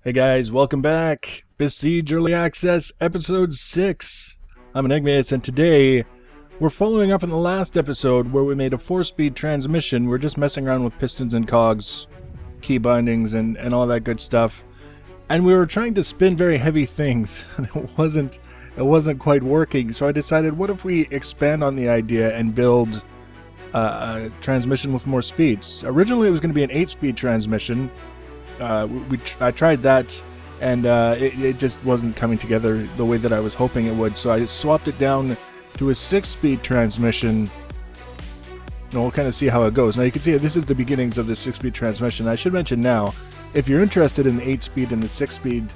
Hey guys, welcome back. Besiege Early Access, Episode 6. I'm Enigmates, and today we're following up on the last episode where we made a 4-speed transmission. We're just messing around with pistons and cogs, key bindings, and all that good stuff. And we were trying to spin very heavy things, and it wasn't quite working. So I decided, what if we expand on the idea and build a transmission with more speeds? Originally, it was going to be an 8-speed transmission. I tried that, and it just wasn't coming together the way that I was hoping it would. So I swapped it down to a 6-speed transmission, and we'll kind of see how it goes. Now you can see this is the beginnings of the 6-speed transmission. I should mention now, if you're interested in the 8-speed and the 6-speed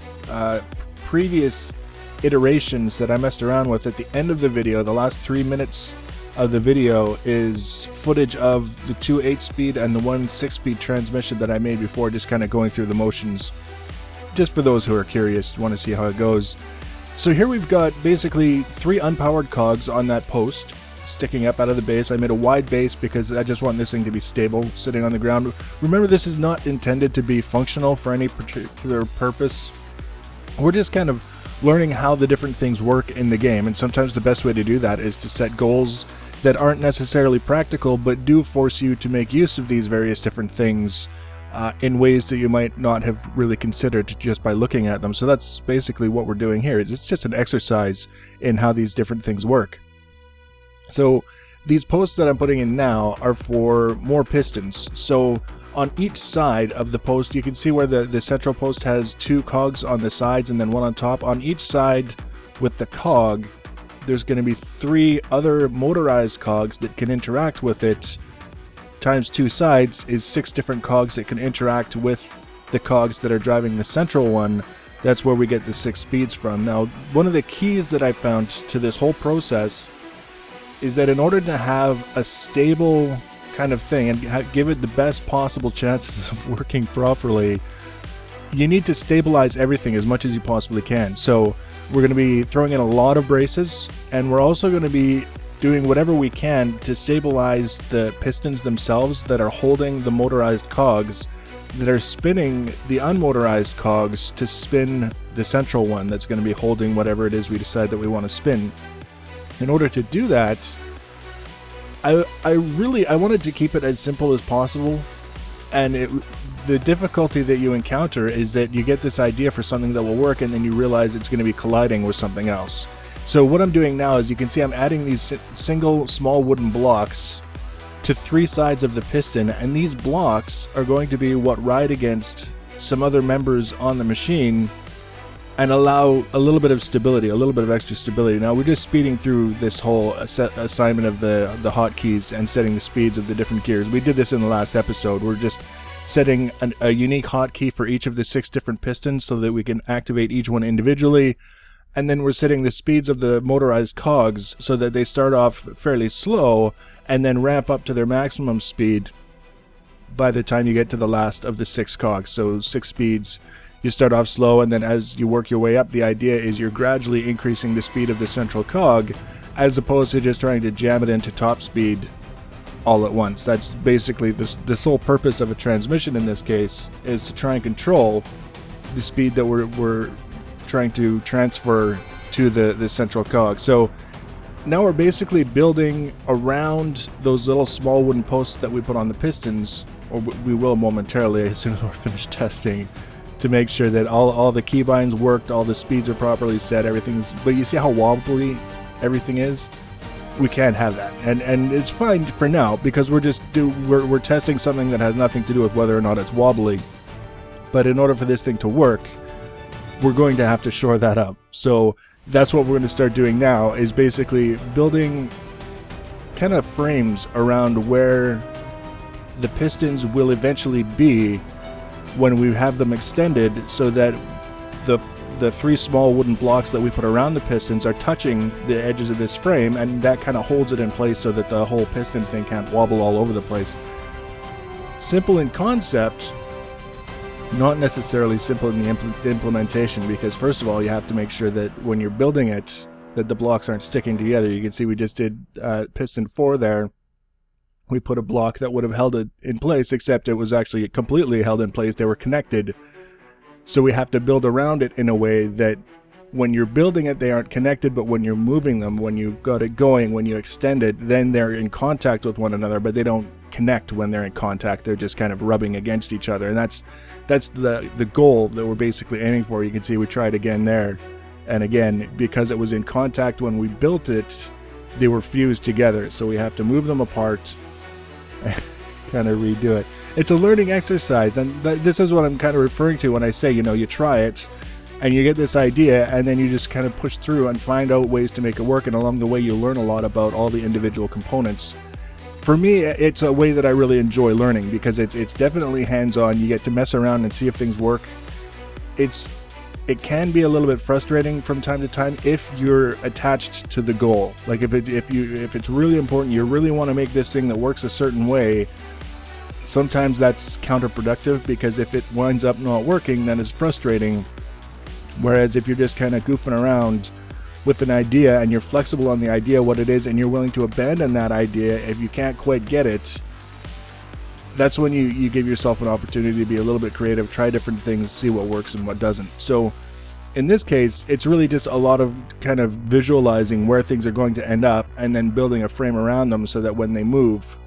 previous iterations that I messed around with, at the end of the video, the last 3 minutes of the video is footage of the 2 8-speed and the 1 6-speed transmission that I made before, just kind of going through the motions, just for those who are curious, want to see how it goes. So here we've got basically 3 unpowered cogs on that post sticking up out of the base. I made a wide base because I just want this thing to be stable sitting on the ground. Remember, this is not intended to be functional for any particular purpose. We're just kind of learning how the different things work in the game, and sometimes the best way to do that is to set goals that aren't necessarily practical, but do force you to make use of these various different things in ways that you might not have really considered just by looking at them. So that's basically what we're doing here. It's just an exercise in how these different things work. So these posts that I'm putting in now are for more pistons. So on each side of the post, you can see where the central post has 2 cogs on the sides and then 1 on top. On each side with the cog, there's going to be 3 other motorized cogs that can interact with it. Times 2 sides is 6 different cogs that can interact with the cogs that are driving the central one. That's where we get the 6 speeds from. Now, one of the keys that I found to this whole process is that in order to have a stable kind of thing and give it the best possible chances of working properly, you need to stabilize everything as much as you possibly can. So we're going to be throwing in a lot of braces, and we're also going to be doing whatever we can to stabilize the pistons themselves that are holding the motorized cogs that are spinning the unmotorized cogs to spin the central one that's going to be holding whatever it is we decide that we want to spin. In order to do that, I wanted to keep it as simple as possible, and the difficulty that you encounter is that you get this idea for something that will work, and then you realize it's going to be colliding with something else. So what I'm doing now is, you can see I'm adding these single small wooden blocks to 3 sides of the piston, and these blocks are going to be what ride against some other members on the machine and allow a little bit of stability, a little bit of extra stability. Now we're just speeding through this whole assignment of the hotkeys and setting the speeds of the different gears. We did this in the last episode. We're just setting a unique hotkey for each of the 6 different pistons so that we can activate each one individually. And then we're setting the speeds of the motorized cogs so that they start off fairly slow and then ramp up to their maximum speed by the time you get to the last of the 6 cogs. So 6 speeds. You start off slow, and then as you work your way up, the idea is you're gradually increasing the speed of the central cog, as opposed to just trying to jam it into top speed all at once. That's basically the sole purpose of a transmission in this case, is to try and control the speed that we're trying to transfer to the central cog. So now we're basically building around those little small wooden posts that we put on the pistons, or we will momentarily as soon as we're finished testing, to make sure that all the keybinds worked, all the speeds are properly set, everything's... But you see how wobbly everything is? We can't have that, and it's fine for now because we're testing something that has nothing to do with whether or not it's wobbly. But in order for this thing to work, we're going to have to shore that up. So that's what we're going to start doing now, is basically building kind of frames around where the pistons will eventually be when we have them extended, so that the 3 small wooden blocks that we put around the pistons are touching the edges of this frame, and that kind of holds it in place so that the whole piston thing can't wobble all over the place. Simple in concept, not necessarily simple in the implementation, because first of all, you have to make sure that when you're building it, that the blocks aren't sticking together. You can see we just did piston 4 there. We put a block that would have held it in place, except it was actually completely held in place. They were connected So we have to build around it in a way that when you're building it, they aren't connected, but when you're moving them, when you got it going, when you extend it, then they're in contact with one another, but they don't connect when they're in contact. They're just kind of rubbing against each other. And that's the goal that we're basically aiming for. You can see we tried again there. And again, because it was in contact when we built it, they were fused together. So we have to move them apart and kind of redo it. It's a learning exercise. And this is what I'm kind of referring to when I say, you try it and you get this idea and then you just kind of push through and find out ways to make it work. And along the way, you learn a lot about all the individual components. For me, it's a way that I really enjoy learning because it's definitely hands-on. You get to mess around and see if things work. It can be a little bit frustrating from time to time if you're attached to the goal. Like if it's really important, you really want to make this thing that works a certain way. Sometimes that's counterproductive because if it winds up not working, then it's frustrating. Whereas if you're just kind of goofing around with an idea and you're flexible on the idea, what it is, and you're willing to abandon that idea if you can't quite get it, that's when you give yourself an opportunity to be a little bit creative, try different things, see what works and what doesn't. So in this case, it's really just a lot of kind of visualizing where things are going to end up and then building a frame around them so that when they move,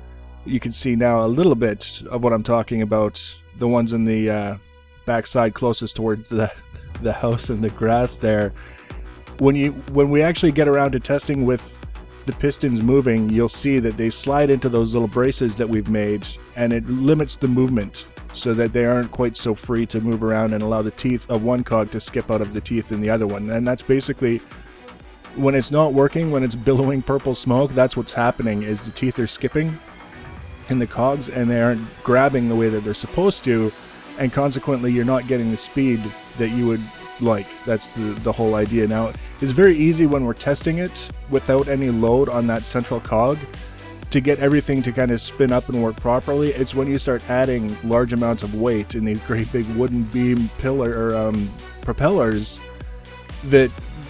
you can see now a little bit of what I'm talking about. The ones in the backside closest towards the house and the grass there. When we actually get around to testing with the pistons moving, you'll see that they slide into those little braces that we've made, and it limits the movement so that they aren't quite so free to move around and allow the teeth of one cog to skip out of the teeth in the other one. And that's basically, when it's not working, when it's billowing purple smoke, that's what's happening, is the teeth are skipping in the cogs and they aren't grabbing the way that they're supposed to, and consequently you're not getting the speed that you would like. That's the whole idea. Now, it's very easy when we're testing it without any load on that central cog to get everything to kind of spin up and work properly. It's when you start adding large amounts of weight in these great big wooden beam propellers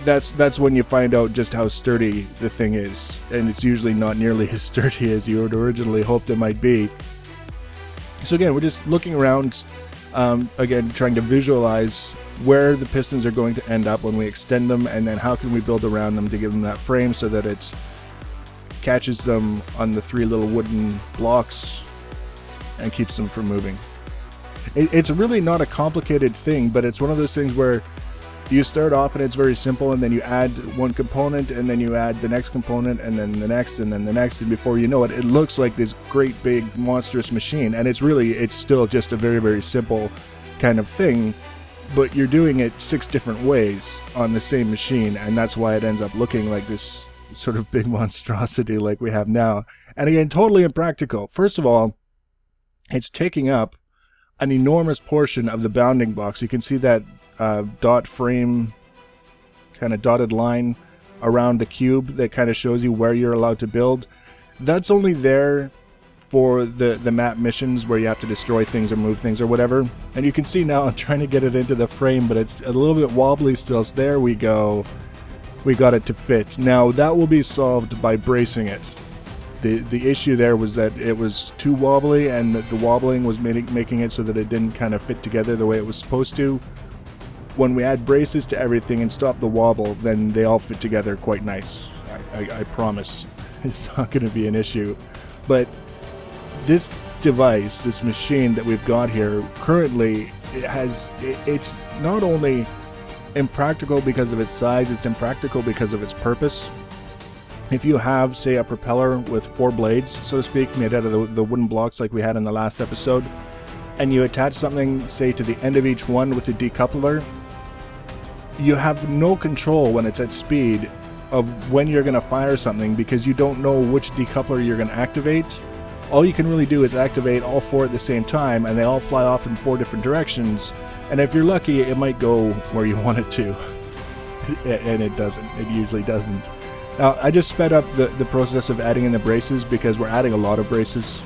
that's when you find out just how sturdy the thing is, and it's usually not nearly as sturdy as you would originally hoped it might be. So again, we're just looking around, again trying to visualize where the pistons are going to end up when we extend them, and then how can we build around them to give them that frame so that it catches them on the three little wooden blocks and keeps them from moving. It's really not a complicated thing, but it's one of those things where you start off and it's very simple, and then you add one component, and then you add the next component, and then the next, and then the next, and before you know it, it looks like this great big monstrous machine. And it's still just a very, very simple kind of thing, but you're doing it 6 different ways on the same machine, and that's why it ends up looking like this sort of big monstrosity like we have now. And again, totally impractical. First of all, it's taking up an enormous portion of the bounding box. You can see that dot frame kind of dotted line around the cube that kind of shows you where you're allowed to build. That's only there for the map missions where you have to destroy things or move things or whatever. And you can see now I'm trying to get it into the frame, but it's a little bit wobbly still. So there we go. We got it to fit. Now that will be solved by bracing it. The issue there was that it was too wobbly, and that the wobbling was making it so that it didn't kind of fit together the way it was supposed to. When we add braces to everything and stop the wobble, then they all fit together quite nice. I promise. It's not going to be an issue. But this device, this machine that we've got here, currently it's not only impractical because of its size, it's impractical because of its purpose. If you have, say, a propeller with 4 blades, so to speak, made out of the wooden blocks like we had in the last episode, and you attach something, say, to the end of each one with a decoupler, you have no control when it's at speed of when you're going to fire something, because you don't know which decoupler you're going to activate. All you can really do is activate all 4 at the same time, and they all fly off in 4 different directions, and if you're lucky, it might go where you want it to. And it doesn't. It usually doesn't. Now, I just sped up the process of adding in the braces because we're adding a lot of braces,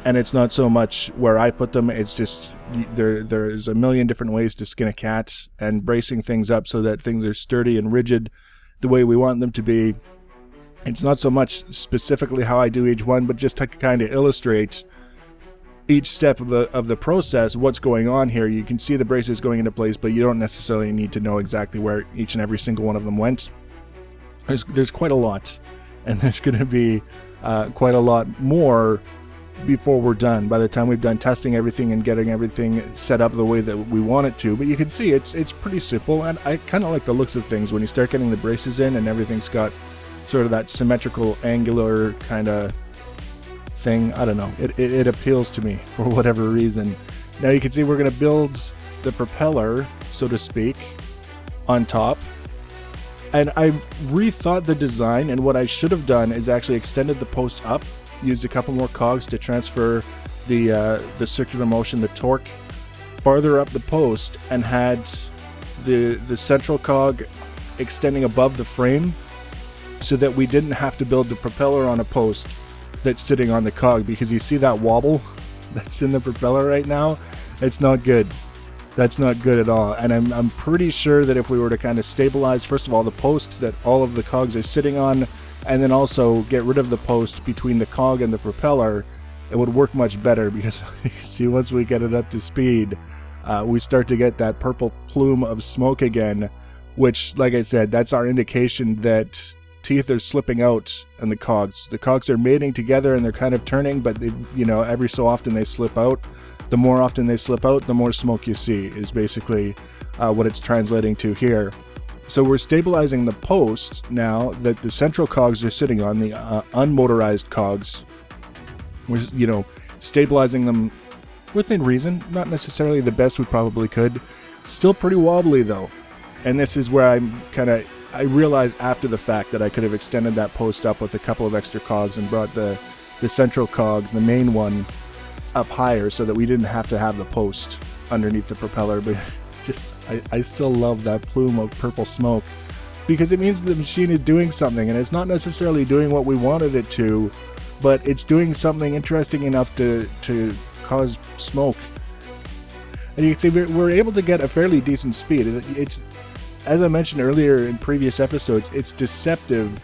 and it's not so much where I put them, it's just there's a million different ways to skin a cat, and bracing things up so that things are sturdy and rigid the way we want them to be. It's not so much specifically how I do each one, but just to kind of illustrate each step of the process, what's going on here. You can see the braces going into place, but you don't necessarily need to know exactly where each and every single one of them went. There's quite a lot, and there's going to be quite a lot more before we're done, by the time we've done testing everything and getting everything set up the way that we want it to. But you can see it's pretty simple, and I kind of like the looks of things when you start getting the braces in and everything's got sort of that symmetrical, angular kind of thing. I don't know, it appeals to me for whatever reason. Now you can see we're going to build the propeller, so to speak, on top. And I rethought the design, and what I should have done is actually extended the post up, used a couple more cogs to transfer the circular motion, the torque, farther up the post, and had the central cog extending above the frame, so that we didn't have to build the propeller on a post that's sitting on the cog. Because you see that wobble that's in the propeller right now? It's not good. That's not good at all. And I'm pretty sure that if we were to kind of stabilize, first of all, the post that all of the cogs are sitting on, and then also get rid of the post between the cog and the propeller, it would work much better. Because you see, once we get it up to speed, we start to get that purple plume of smoke again, which, like I said, that's our indication that teeth are slipping out in the cogs. The cogs are mating together and they're kind of turning, but they, every so often they slip out. The more often they slip out, the more smoke you see, is basically what it's translating to here. So we're stabilizing the post now that the central cogs are sitting on, the unmotorized cogs. We're, stabilizing them within reason. Not necessarily the best we probably could. Still pretty wobbly though. And this is where I realized after the fact that I could have extended that post up with a couple of extra cogs and brought the central cog, the main one, up higher, so that we didn't have to have the post underneath the propeller. But I still love that plume of purple smoke, because it means the machine is doing something, and it's not necessarily doing what we wanted it to, but it's doing something interesting enough to cause smoke. And you can see we're able to get a fairly decent speed. It's, as I mentioned earlier in previous episodes, it's deceptive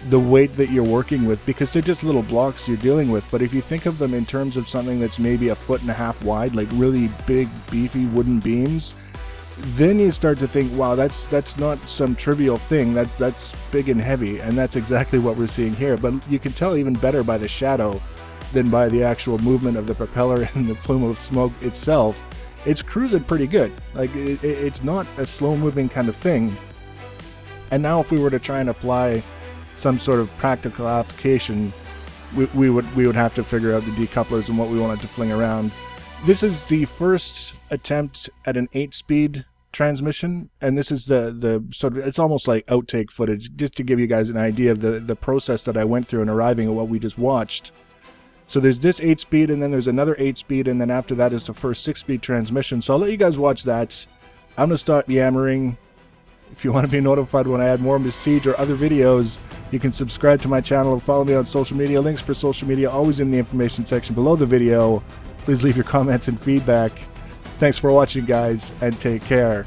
the weight that you're working with, because they're just little blocks you're dealing with. But if you think of them in terms of something that's maybe 1.5 feet wide, like really big, beefy wooden beams, then you start to think, wow, that's not some trivial thing. That's big and heavy, and that's exactly what we're seeing here. But you can tell even better by the shadow than by the actual movement of the propeller and the plume of smoke itself. It's cruising pretty good. Like it's not a slow-moving kind of thing. And now if we were to try and apply some sort of practical application, we would have to figure out the decouplers and what we wanted to fling around. This is the first attempt at an 8-speed transmission, and this is the sort of, it's almost like outtake footage, just to give you guys an idea of the process that I went through in arriving at what we just watched. So there's this 8-speed, and then there's another 8-speed, and then after that is the first 6-speed transmission. So I'll let you guys watch that. I'm going to start yammering. If you want to be notified when I add more Besiege or other videos, you can subscribe to my channel and follow me on social media. Links for social media always in the information section below the video. Please leave your comments and feedback. Thanks for watching, guys, and take care.